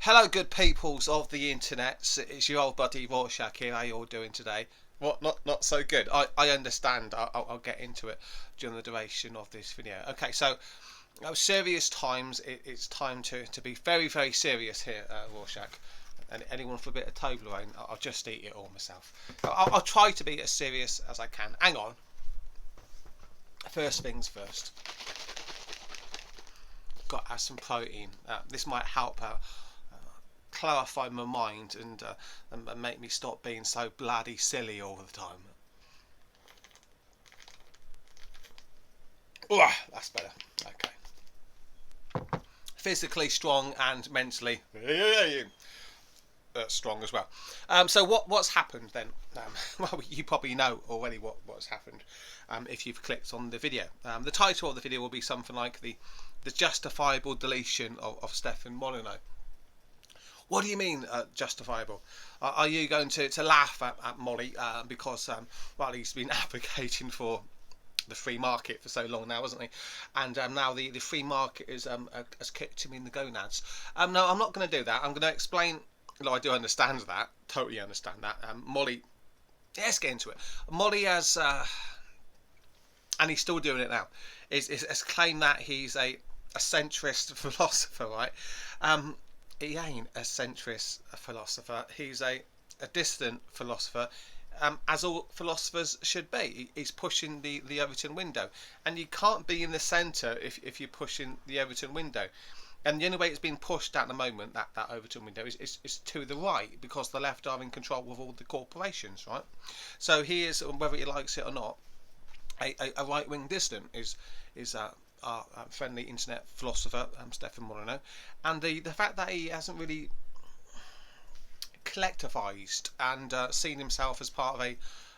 Hello, good peoples of the internet. It's your old buddy Rorschach here. How you all doing today? What? Not so good. I understand. I'll get into it during the duration of this video. Okay, so serious times. It's time to be very serious here, Rorschach. And anyone for a bit of Toblerone, I'll just eat it all myself. I'll try to be as serious as I can. Hang on. First things first. Got to have some protein. This might help clarify my mind and make me stop being so bloody silly all the time. Ooh, that's better. Okay. Physically strong and mentally strong as well. So what's happened then? Well, you probably know already what's happened if you've clicked on the video. The title of the video will be something like the justifiable deletion of Stefan Molyneux. What do you mean justifiable? Are you going to laugh at Molly because well, he's been advocating for the free market for so long now, hasn't he? And now the free market has kicked him in the gonads. No, I'm not going to do that. I'm going to explain. No, I do understand that. Totally understand that. Molly, yeah, let's get into it. Molly has, and he's still doing it now, is claimed that he's a centrist philosopher, right? He ain't a centrist philosopher. He's a dissident philosopher, as all philosophers should be. He's pushing the Overton window, and you can't be in the centre if you're pushing the Overton window. And the only way it's being pushed at the moment, that Overton window, is to the right, because the left are in control of all the corporations, right? So he is, whether he likes it or not, a right-wing dissident is our friendly internet philosopher, Stefan Molyneux, and the fact that he hasn't really collectivised and seen himself as part of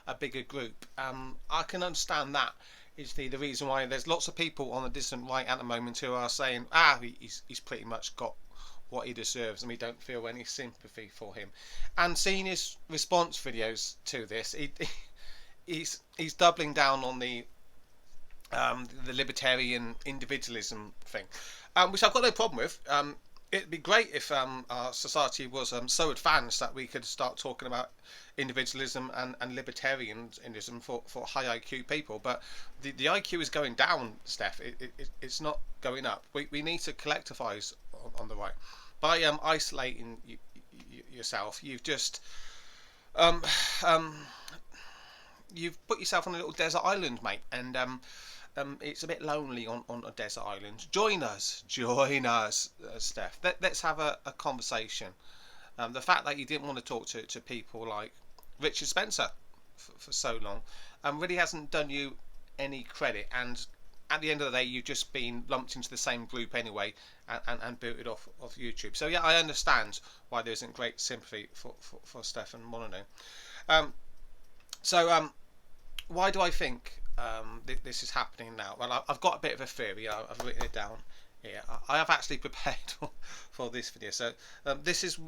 a bigger group, I can understand that is the reason why there's lots of people on the distant right at the moment who are saying, he's pretty much got what he deserves and we don't feel any sympathy for him. And seeing his response videos to this, he's doubling down on the libertarian individualism thing, which I've got no problem with. It'd be great if our society was so advanced that we could start talking about individualism and libertarianism for high IQ people. But the IQ is going down, Steph. It's not going up. We need to collectivise on the right. By isolating yourself, you've just you've put yourself on a little desert island, mate, and it's a bit lonely on a desert island. Join us, Steph. Let's have a conversation. The fact that you didn't want to talk to people like Richard Spencer for so long really hasn't done you any credit. And at the end of the day, you've just been lumped into the same group anyway and booted off of YouTube. So yeah, I understand why there isn't great sympathy for Stefan Molyneux. Why do I think this is happening now? Well, I've got a bit of a theory. I've written it down here. I have actually prepared for this video. So this is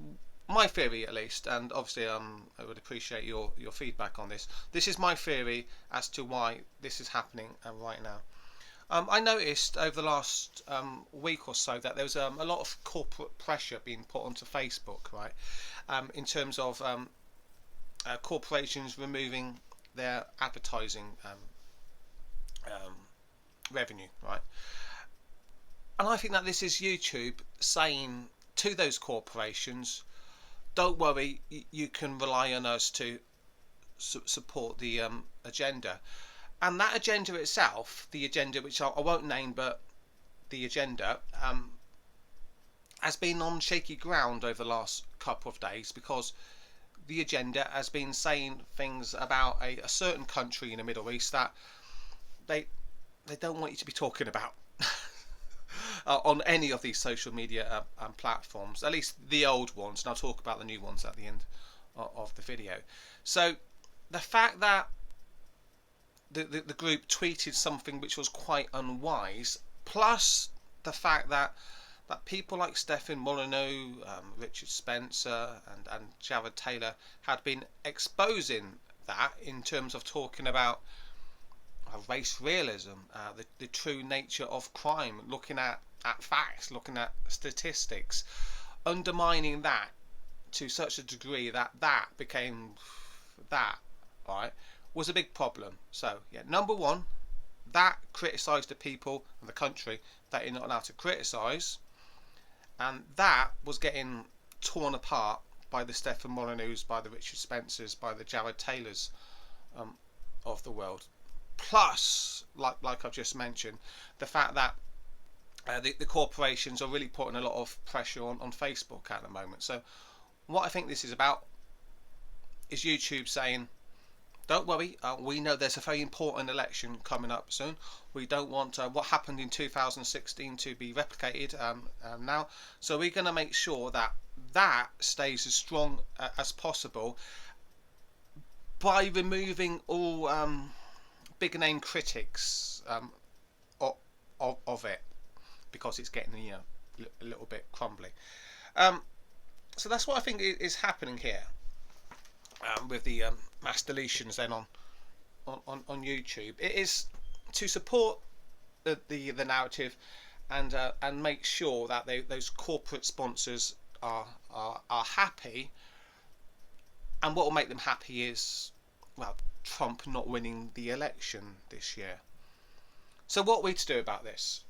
my theory, at least, and obviously I would appreciate your feedback on this. This is my theory as to why this is happening right now. I noticed over the last week or so that there was a lot of corporate pressure being put onto Facebook, right, in terms of corporations removing their advertising revenue, right? And I think that this is YouTube saying to those corporations, don't worry, you can rely on us to support the agenda. And that agenda itself, the agenda which I won't name, but the agenda has been on shaky ground over the last couple of days, because the agenda has been saying things about a certain country in the Middle East that they don't want you to be talking about on any of these social media platforms, at least the old ones, and I'll talk about the new ones at the end of the video. So the fact that the group tweeted something which was quite unwise, plus the fact that people like Stefan Molyneux, Richard Spencer and Jared Taylor had been exposing that in terms of talking about race realism, the true nature of crime, looking at facts, looking at statistics, undermining that to such a degree that that became that, right, was a big problem. So yeah, number one, that criticised the people and the country that you're not allowed to criticise, and that was getting torn apart by the Stefan Molyneux, by the Richard Spencers, by the Jared Taylors of the world. Plus, like I've just mentioned, the fact that the corporations are really putting a lot of pressure on Facebook at the moment. So what I think this is about is YouTube saying, don't worry, we know there's a very important election coming up soon. We don't want what happened in 2016 to be replicated now. So we're going to make sure that that stays as strong as possible by removing all big name critics of it, because it's getting a little bit crumbly. So that's what I think is happening here with the mass deletions then on YouTube. It is to support the narrative and make sure that those corporate sponsors are happy. And what will make them happy is, well, Trump not winning the election this year. So what are we to do about this?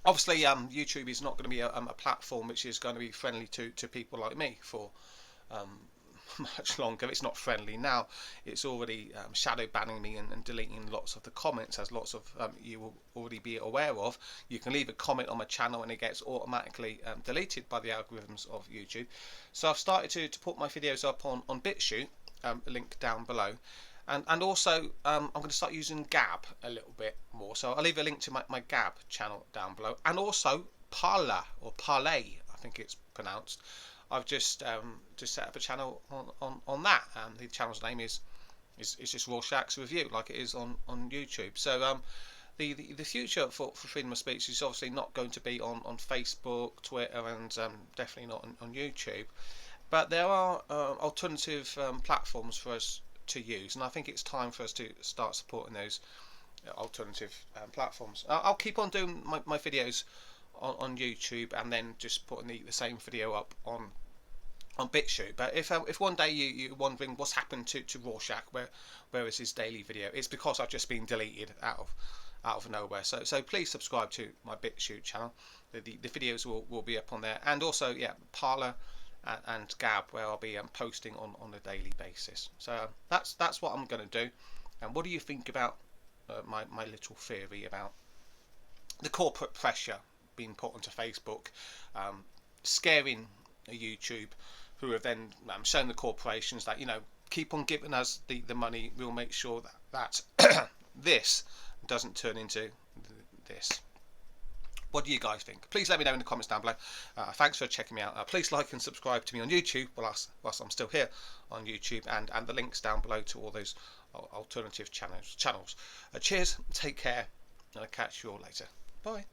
Obviously, YouTube is not going to be a platform which is going to be friendly to people like me for much longer. It's not friendly now. It's already shadow banning me and deleting lots of the comments, as lots of you will already be aware of. You can leave a comment on my channel and it gets automatically deleted by the algorithms of YouTube. So I've started to put my videos up on BitChute, link down below. And also I'm going to start using Gab a little bit more, so I'll leave a link to my Gab channel down below, and also Parler, or Parlay I think it's pronounced. I've just set up a channel on that. The channel's name is just Rorschach's Review, like it is on YouTube. So the future for freedom of speech is obviously not going to be on Facebook, Twitter, and definitely not on YouTube. But there are alternative platforms for us to use, and I think it's time for us to start supporting those alternative platforms. I'll keep on doing my videos on YouTube, and then just putting the same video up on BitChute. But if one day you're wondering what's happened to Rorschach, where is his daily video, it's because I've just been deleted out of nowhere. So please subscribe to my BitChute channel. The videos will be up on there, and also Parler and Gab, where I'll be posting on a daily basis. So that's what I'm going to do. And what do you think about my little theory about the corporate pressure being put onto Facebook, scaring YouTube, who have then shown the corporations that, keep on giving us the money, we'll make sure that this doesn't turn into this. What do you guys think? Please let me know in the comments down below. Thanks for checking me out. Please like and subscribe to me on YouTube whilst I'm still here on YouTube, and the links down below to all those alternative channels. Cheers, take care, and I'll catch you all later. Bye.